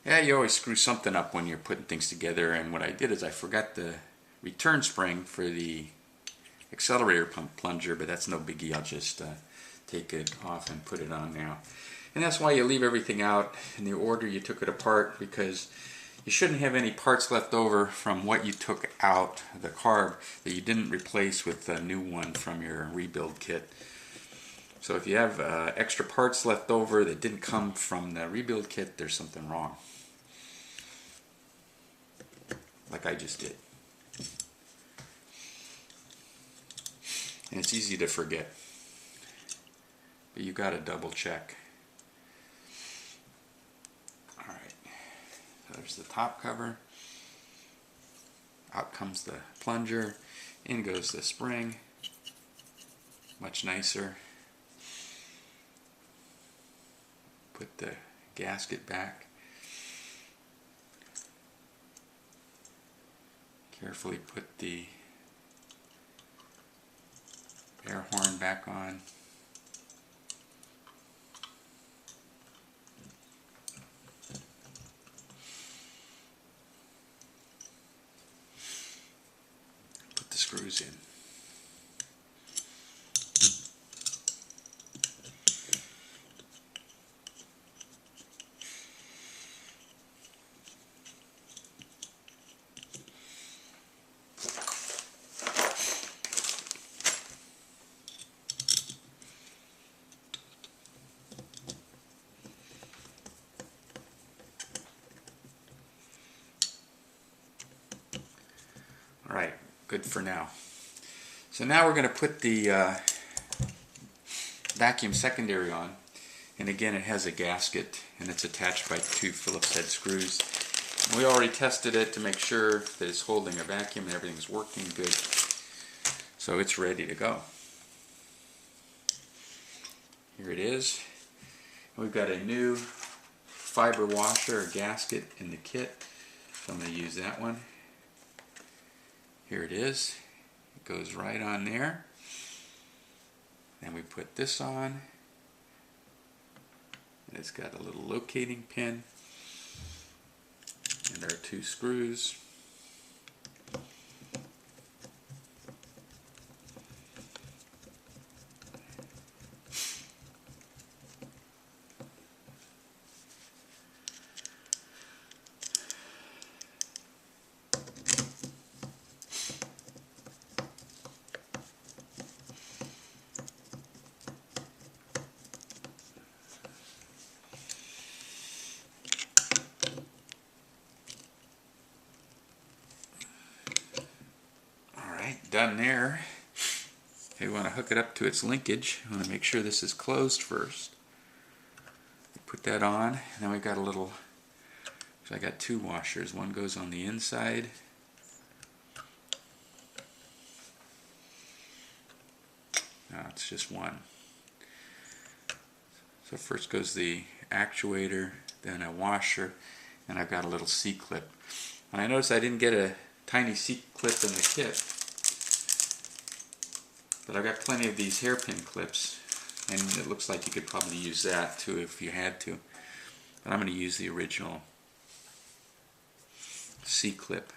Yeah, you always screw something up when you're putting things together, and what I did is I forgot the return spring for the accelerator pump plunger, but that's no biggie. I'll just take it off and put it on now. And that's why you leave everything out in the order you took it apart, because you shouldn't have any parts left over from what you took out, the carb, that you didn't replace with a new one from your rebuild kit. So if you have extra parts left over that didn't come from the rebuild kit, there's something wrong. Like I just did. And it's easy to forget. But you got to double check. Alright, so there's the top cover. Out comes the plunger. In goes the spring. Much nicer. Put the gasket back. Carefully put the air horn back on. Put the screws in. Alright, good for now. So now we're going to put the vacuum secondary on. And again, it has a gasket and it's attached by 2 Phillips head screws. And we already tested it to make sure that it's holding a vacuum and everything's working good. So it's ready to go. Here it is. We've got a new fiber washer or gasket in the kit. So I'm going to use that one. Here it is. It goes right on there. Then we put this on. And it's got a little locating pin. And our 2 screws. Done there. Okay, we want to hook it up to its linkage. We want to make sure this is closed first. Put that on, and then we've got a little, so I got 2 washers. One goes on the inside. No, it's just one. So first goes the actuator, then a washer, and I've got a little C-clip. And I noticed I didn't get a tiny C-clip in the kit. But I've got plenty of these hairpin clips, and it looks like you could probably use that too if you had to. But I'm going to use the original C-clip.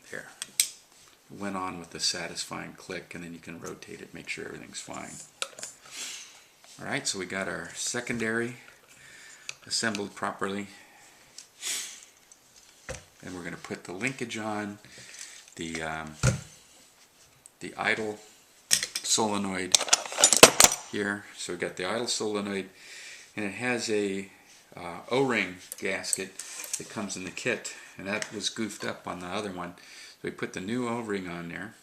There. Went on with the satisfying click, and then you can rotate it, make sure everything's fine. Alright, so we got our secondary assembled properly. And we're going to put the linkage on, the idle solenoid here. So we got the idle solenoid, and it has a O-ring gasket that comes in the kit, and that was goofed up on the other one. So we put the new O-ring on there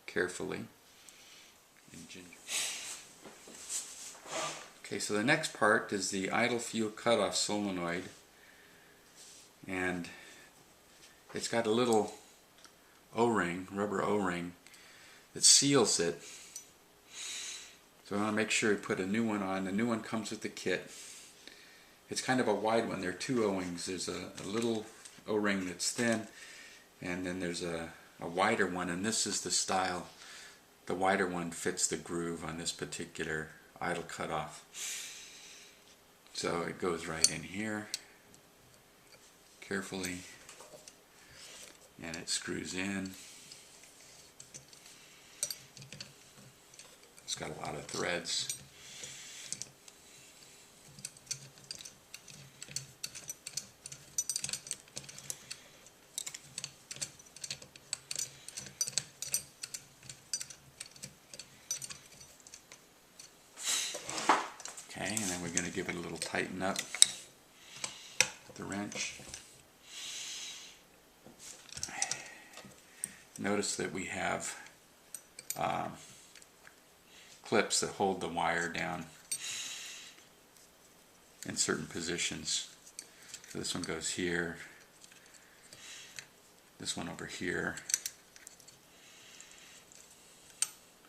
carefully. Okay, so the next part is the idle fuel cutoff solenoid, and it's got a little O-ring, rubber O-ring, that seals it. So I want to make sure we put a new one on. The new one comes with the kit. It's kind of a wide one. There are two O-rings. There's a little O-ring that's thin, and then there's a wider one, and this is the style. The wider one fits the groove on this particular idle cutoff. So it goes right in here carefully, and it screws in. It's got a lot of threads. Okay, and then we're going to give it a little tighten up with the wrench. Notice that we have clips that hold the wire down in certain positions. So this one goes here, this one over here.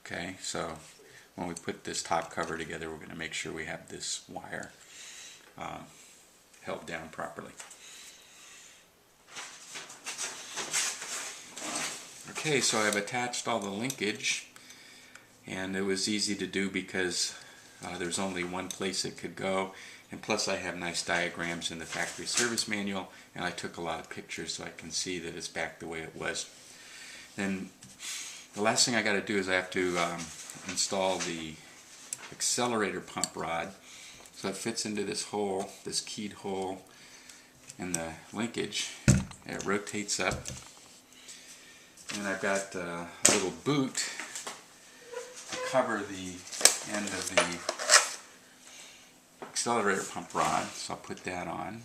Okay, so when we put this top cover together, we're going to make sure we have this wire held down properly. Okay, so I've attached all the linkage, and it was easy to do because there's only one place it could go, and plus I have nice diagrams in the factory service manual, and I took a lot of pictures so I can see that it's back the way it was. Then the last thing I got to do is I have to install the accelerator pump rod, so it fits into this hole, this keyed hole in the linkage. It rotates up, and I've got a little boot to cover the end of the accelerator pump rod, so I'll put that on.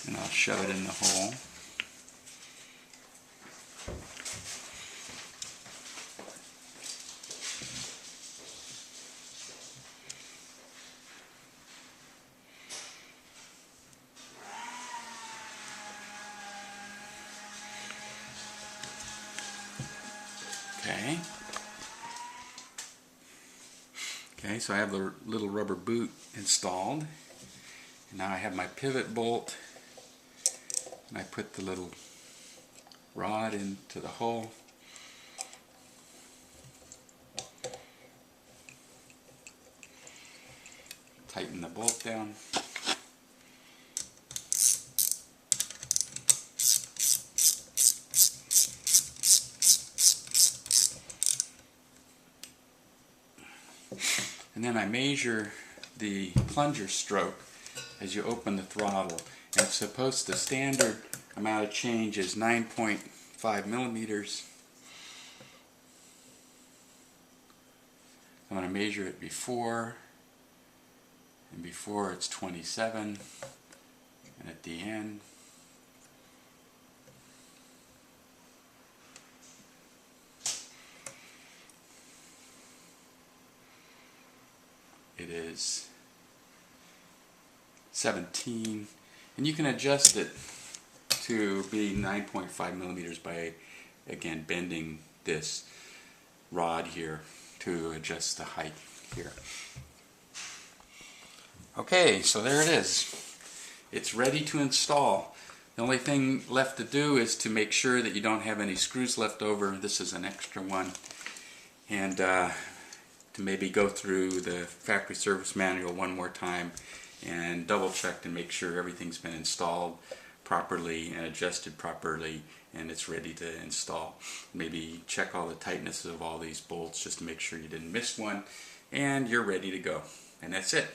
And I'll shove it in the hole. Okay. Okay, so I have the little rubber boot installed. And now I have my pivot bolt. And I put the little rod into the hole. Tighten the bolt down. And then I measure the plunger stroke as you open the throttle. And it's supposed to, standard amount of change is 9.5 millimeters. I'm going to measure it before, and before it's 27, and at the end it is 17. And you can adjust it to be 9.5 millimeters by, again, bending this rod here to adjust the height here. Okay, so there it is. It's ready to install. The only thing left to do is to make sure that you don't have any screws left over. This is an extra one. And to maybe go through the factory service manual one more time and double check and make sure everything's been installed properly and adjusted properly and it's ready to install. Maybe check all the tightnesses of all these bolts just to make sure you didn't miss one, and you're ready to go. And that's it.